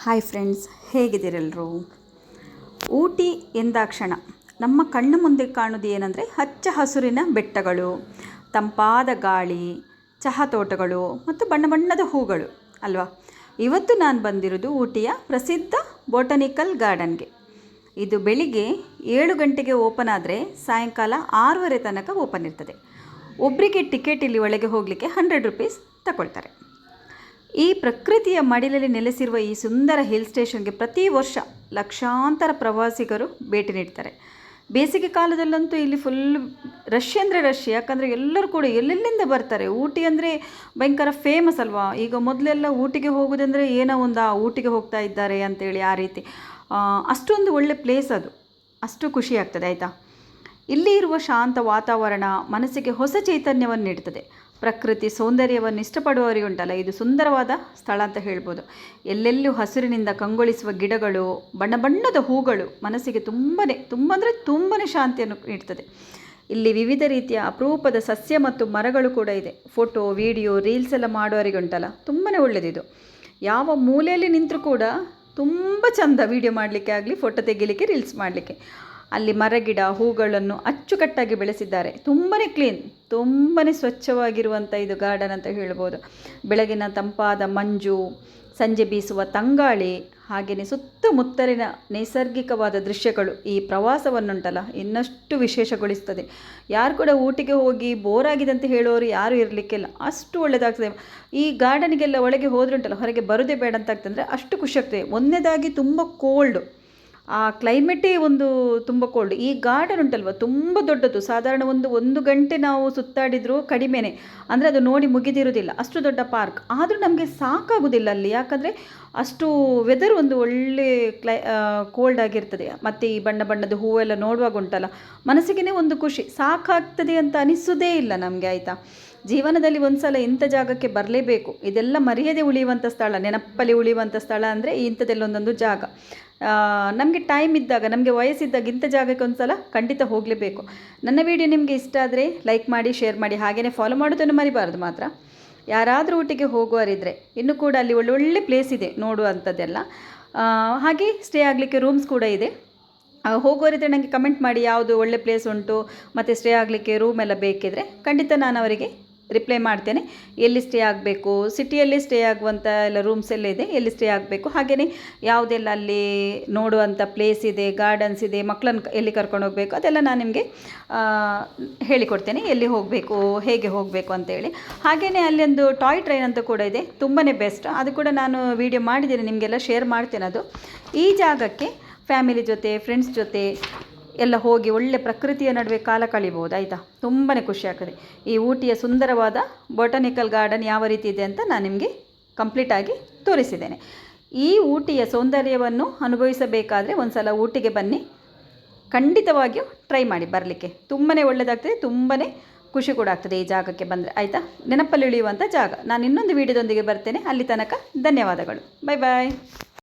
Hi friends, ಹೇಗಿದ್ದೀರೆಲ್ಲರೂ? ಊಟಿ ಎಂದಾಕ್ಷಣ ನಮ್ಮ ಕಣ್ಣು ಮುಂದೆ ಕಾಣುವುದು ಏನಂದರೆ ಹಚ್ಚ ಹಸುರಿನ ಬೆಟ್ಟಗಳು, ತಂಪಾದ ಗಾಳಿ, ಚಹಾ ತೋಟಗಳು ಮತ್ತು ಬಣ್ಣ ಬಣ್ಣದ ಹೂಗಳು ಅಲ್ವಾ. ಇವತ್ತು ನಾನು ಬಂದಿರೋದು ಊಟಿಯ ಪ್ರಸಿದ್ಧ ಬೊಟಾನಿಕಲ್ ಗಾರ್ಡನ್ಗೆ. ಇದು ಬೆಳಿಗ್ಗೆ 7 ಗಂಟೆಗೆ ಓಪನ್ ಆದರೆ ಸಾಯಂಕಾಲ 6:30 ತನಕ ಓಪನ್ ಇರ್ತದೆ. ಒಬ್ಬರಿಗೆ ಟಿಕೆಟ್ ಇಲ್ಲಿ ಒಳಗೆ ಹೋಗಲಿಕ್ಕೆ 100 ರೂಪೀಸ್ ತಗೊಳ್ತಾರೆ. ಈ ಪ್ರಕೃತಿಯ ಮಡಿಲಲ್ಲಿ ನೆಲೆಸಿರುವ ಈ ಸುಂದರ ಹಿಲ್ ಸ್ಟೇಷನ್ಗೆ ಪ್ರತಿ ವರ್ಷ ಲಕ್ಷಾಂತರ ಪ್ರವಾಸಿಗರು ಭೇಟಿ ನೀಡ್ತಾರೆ. ಬೇಸಿಗೆ ಕಾಲದಲ್ಲಂತೂ ಇಲ್ಲಿ ಫುಲ್ ರಶ್ ಅಂದರೆ ರಶ್, ಯಾಕಂದರೆ ಎಲ್ಲರೂ ಕೂಡ ಎಲ್ಲೆಲ್ಲಿಂದ ಬರ್ತಾರೆ. ಊಟಿ ಅಂದರೆ ಭಯಂಕರ ಫೇಮಸ್ ಅಲ್ವಾ. ಈಗ ಮೊದಲೆಲ್ಲ ಊಟಿಗೆ ಹೋಗೋದಂದರೆ ಏನೋ ಒಂದು ಊಟಿಗೆ ಹೋಗ್ತಾ ಇದ್ದಾರೆ ಅಂತೇಳಿ ಆ ರೀತಿ. ಅಷ್ಟೊಂದು ಒಳ್ಳೆ ಪ್ಲೇಸ್ ಅದು, ಅಷ್ಟು ಖುಷಿ ಆಗ್ತದೆ ಆಯಿತಾ. ಇಲ್ಲಿ ಇರುವ ಶಾಂತ ವಾತಾವರಣ ಮನಸ್ಸಿಗೆ ಹೊಸ ಚೈತನ್ಯವನ್ನು ನೀಡ್ತದೆ. ಪ್ರಕೃತಿ ಸೌಂದರ್ಯವನ್ನು ಇಷ್ಟಪಡುವವರಿಗೆ ಉಂಟಲ್ಲ, ಇದು ಸುಂದರವಾದ ಸ್ಥಳ ಅಂತ ಹೇಳ್ಬೋದು. ಎಲ್ಲೆಲ್ಲೂ ಹಸಿರಿನಿಂದ ಕಂಗೊಳಿಸುವ ಗಿಡಗಳು, ಬಣ್ಣ ಬಣ್ಣದ ಹೂಗಳು ಮನಸ್ಸಿಗೆ ತುಂಬಾ ಶಾಂತಿಯನ್ನು ನೀಡ್ತದೆ. ಇಲ್ಲಿ ವಿವಿಧ ರೀತಿಯ ಅಪರೂಪದ ಸಸ್ಯ ಮತ್ತು ಮರಗಳು ಕೂಡ ಇದೆ. ಫೋಟೋ, ವಿಡಿಯೋ, ರೀಲ್ಸ್ ಎಲ್ಲ ಮಾಡುವವರಿಗೆ ಉಂಟಲ್ಲ ತುಂಬಾ ಒಳ್ಳೆಯದಿದು. ಯಾವ ಮೂಲೆಯಲ್ಲಿ ನಿಂತರೂ ಕೂಡ ತುಂಬ ಚಂದ ವಿಡಿಯೋ ಮಾಡಲಿಕ್ಕೆ ಆಗಲಿ, ಫೋಟೋ ತೆಗಿಲಿಕ್ಕೆ, ರೀಲ್ಸ್ ಮಾಡಲಿಕ್ಕೆ. ಅಲ್ಲಿ ಮರಗಿಡ ಹೂಗಳನ್ನು ಅಚ್ಚುಕಟ್ಟಾಗಿ ಬೆಳೆಸಿದ್ದಾರೆ. ತುಂಬಾ ಕ್ಲೀನ್, ತುಂಬಾ ಸ್ವಚ್ಛವಾಗಿರುವಂಥ ಇದು ಗಾರ್ಡನ್ ಅಂತ ಹೇಳ್ಬೋದು. ಬೆಳಗಿನ ತಂಪಾದ ಮಂಜು, ಸಂಜೆ ಬೀಸುವ ತಂಗಾಳಿ, ಹಾಗೆಯೇ ಸುತ್ತಮುತ್ತಲಿನ ನೈಸರ್ಗಿಕವಾದ ದೃಶ್ಯಗಳು ಈ ಪ್ರವಾಸವನ್ನುಂಟಲ್ಲ ಇನ್ನಷ್ಟು ವಿಶೇಷಗೊಳಿಸ್ತದೆ. ಯಾರು ಕೂಡ ಊಟಿಗೆ ಹೋಗಿ ಬೋರ್ ಆಗಿದೆ ಅಂತ ಹೇಳೋರು ಯಾರೂ ಇರಲಿಕ್ಕಿಲ್ಲ, ಅಷ್ಟು ಒಳ್ಳೆಯದಾಗ್ತದೆ. ಈ ಗಾರ್ಡನಿಗೆಲ್ಲ ಒಳಗೆ ಹೋದ್ರುಂಟಲ್ಲ ಹೊರಗೆ ಬರೋದೇ ಬೇಡ ಅಂತ ಆಗ್ತಂದರೆ ಅಷ್ಟು ಖುಷಿ ಆಗ್ತದೆ. ಒಂದನೇದಾಗಿ ತುಂಬ ಕೋಲ್ಡು, ಆ ಕ್ಲೈಮೇಟೇ ತುಂಬ ಕೋಲ್ಡ್. ಈ ಗಾರ್ಡನ್ ಉಂಟಲ್ವ ತುಂಬ ದೊಡ್ಡದು. ಸಾಧಾರಣ ಒಂದು ಗಂಟೆ ನಾವು ಸುತ್ತಾಡಿದರೂ ಕಡಿಮೆನೇ, ಅಂದರೆ ಅದು ನೋಡಿ ಮುಗಿದಿರೋದಿಲ್ಲ, ಅಷ್ಟು ದೊಡ್ಡ ಪಾರ್ಕ್. ಆದರೂ ನಮಗೆ ಸಾಕಾಗೋದಿಲ್ಲ ಅಲ್ಲಿ, ಯಾಕಂದರೆ ಅಷ್ಟು ವೆದರ್ ಒಳ್ಳೆ ಕೋಲ್ಡ್ ಆಗಿರ್ತದೆ. ಮತ್ತು ಈ ಬಣ್ಣ ಬಣ್ಣದ ಹೂವೆಲ್ಲ ನೋಡುವಾಗ ಉಂಟಲ್ಲ ಮನಸ್ಸಿಗೆ ಒಂದು ಖುಷಿ, ಸಾಕಾಗ್ತದೆ ಅಂತ ಅನಿಸೋದೇ ಇಲ್ಲ ನಮಗೆ ಆಯಿತಾ. ಜೀವನದಲ್ಲಿ ಒಂದು ಸಲ ಇಂಥ ಜಾಗಕ್ಕೆ ಬರಲೇಬೇಕು. ಇದೆಲ್ಲ ಮರೆಯದೆ ಉಳಿಯುವಂಥ ಸ್ಥಳ, ನೆನಪಲ್ಲಿ ಉಳಿಯುವಂಥ ಸ್ಥಳ ಅಂದರೆ ಇಂಥದ್ದೆಲ್ಲ ಒಂದೊಂದು ಜಾಗ. ನಮಗೆ ಟೈಮ್ ಇದ್ದಾಗ, ನಮಗೆ ವಯಸ್ಸಿದ್ದಾಗ ಇಂಥ ಜಾಗಕ್ಕೆ ಒಂದು ಸಲ ಖಂಡಿತ ಹೋಗಲೇಬೇಕು. ನನ್ನ ವಿಡಿಯೋ ನಿಮಗೆ ಇಷ್ಟ ಆದರೆ ಲೈಕ್ ಮಾಡಿ, ಶೇರ್ ಮಾಡಿ, ಹಾಗೆಯೇ ಫಾಲೋ ಮಾಡೋದನ್ನು ಮರಿಬಾರ್ದು ಮಾತ್ರ. ಯಾರಾದರೂ ಊಟಿಗೆ ಹೋಗುವವರಿದ್ದರೆ ಇನ್ನೂ ಕೂಡ ಅಲ್ಲಿ ಒಳ್ಳೊಳ್ಳೆ ಪ್ಲೇಸ್ ಇದೆ ನೋಡುವಂಥದ್ದೆಲ್ಲ. ಹಾಗೆ ಸ್ಟೇ ಆಗಲಿಕ್ಕೆ ರೂಮ್ಸ್ ಕೂಡ ಇದೆ. ಹೋಗೋರಿದ್ದರೆ ನನಗೆ ಕಮೆಂಟ್ ಮಾಡಿ ಯಾವುದು ಒಳ್ಳೆ ಪ್ಲೇಸ್ ಉಂಟು ಮತ್ತು ಸ್ಟೇ ಆಗಲಿಕ್ಕೆ ರೂಮ್ ಎಲ್ಲ ಬೇಕಿದ್ರೆ ಖಂಡಿತ ನಾನು ಅವರಿಗೆ ರಿಪ್ಲೈ ಮಾಡ್ತೇನೆ. ಎಲ್ಲಿ ಸ್ಟೇ ಆಗಬೇಕು, ಸಿಟಿಯಲ್ಲಿ ಸ್ಟೇ ಆಗುವಂಥ ಎಲ್ಲ ರೂಮ್ಸ್ ಎಲ್ಲ ಇದೆ, ಎಲ್ಲಿ ಸ್ಟೇ ಆಗಬೇಕು, ಹಾಗೆಯೇ ಯಾವುದೆಲ್ಲ ಅಲ್ಲಿ ನೋಡುವಂಥ ಪ್ಲೇಸ್ ಇದೆ, ಗಾರ್ಡನ್ಸ್ ಇದೆ, ಮಕ್ಕಳನ್ನು ಎಲ್ಲಿ ಕರ್ಕೊಂಡು ಹೋಗಬೇಕು ಅದೆಲ್ಲ ನಾನು ನಿಮಗೆ ಹೇಳಿಕೊಡ್ತೇನೆ. ಎಲ್ಲಿ ಹೋಗಬೇಕು, ಹೇಗೆ ಹೋಗಬೇಕು ಅಂತೇಳಿ. ಹಾಗೆಯೇ ಅಲ್ಲಿ ಒಂದು ಟಾಯ್ ಟ್ರೈನ್ ಅಂತ ಕೂಡ ಇದೆ, ತುಂಬಾ ಬೆಸ್ಟ್. ಅದು ಕೂಡ ನಾನು ವಿಡಿಯೋ ಮಾಡಿದ್ದೇನೆ, ನಿಮಗೆಲ್ಲ ಶೇರ್ ಮಾಡ್ತೇನೆ. ಅದು ಈ ಜಾಗಕ್ಕೆ ಫ್ಯಾಮಿಲಿ ಜೊತೆ, ಫ್ರೆಂಡ್ಸ್ ಜೊತೆ ಎಲ್ಲ ಹೋಗಿ ಒಳ್ಳೆ ಪ್ರಕೃತಿಯ ನಡುವೆ ಕಾಲ ಕಳಿಬೋದು ಆಯಿತಾ. ತುಂಬಾ ಖುಷಿ ಆಗ್ತದೆ. ಈ ಊಟಿಯ ಸುಂದರವಾದ ಬೊಟಾನಿಕಲ್ ಗಾರ್ಡನ್ ಯಾವ ರೀತಿ ಇದೆ ಅಂತ ನಾನು ನಿಮಗೆ ಕಂಪ್ಲೀಟಾಗಿ ತೋರಿಸಿದ್ದೇನೆ. ಈ ಊಟಿಯ ಸೌಂದರ್ಯವನ್ನು ಅನುಭವಿಸಬೇಕಾದರೆ ಒಂದು ಸಲ ಊಟಿಗೆ ಬನ್ನಿ, ಖಂಡಿತವಾಗಿಯೂ ಟ್ರೈ ಮಾಡಿ ಬರಲಿಕ್ಕೆ. ತುಂಬಾ ಒಳ್ಳೆಯದಾಗ್ತದೆ, ತುಂಬಾ ಖುಷಿ ಕೂಡ ಆಗ್ತದೆ ಈ ಜಾಗಕ್ಕೆ ಬಂದರೆ ಆಯಿತಾ. ನೆನಪಲ್ಲಿ ಉಳಿಯುವಂಥ ಜಾಗ. ನಾನು ಇನ್ನೊಂದು ವಿಡಿಯೋದೊಂದಿಗೆ ಬರ್ತೇನೆ. ಅಲ್ಲಿ ತನಕ ಧನ್ಯವಾದಗಳು. ಬಾಯ್ ಬಾಯ್.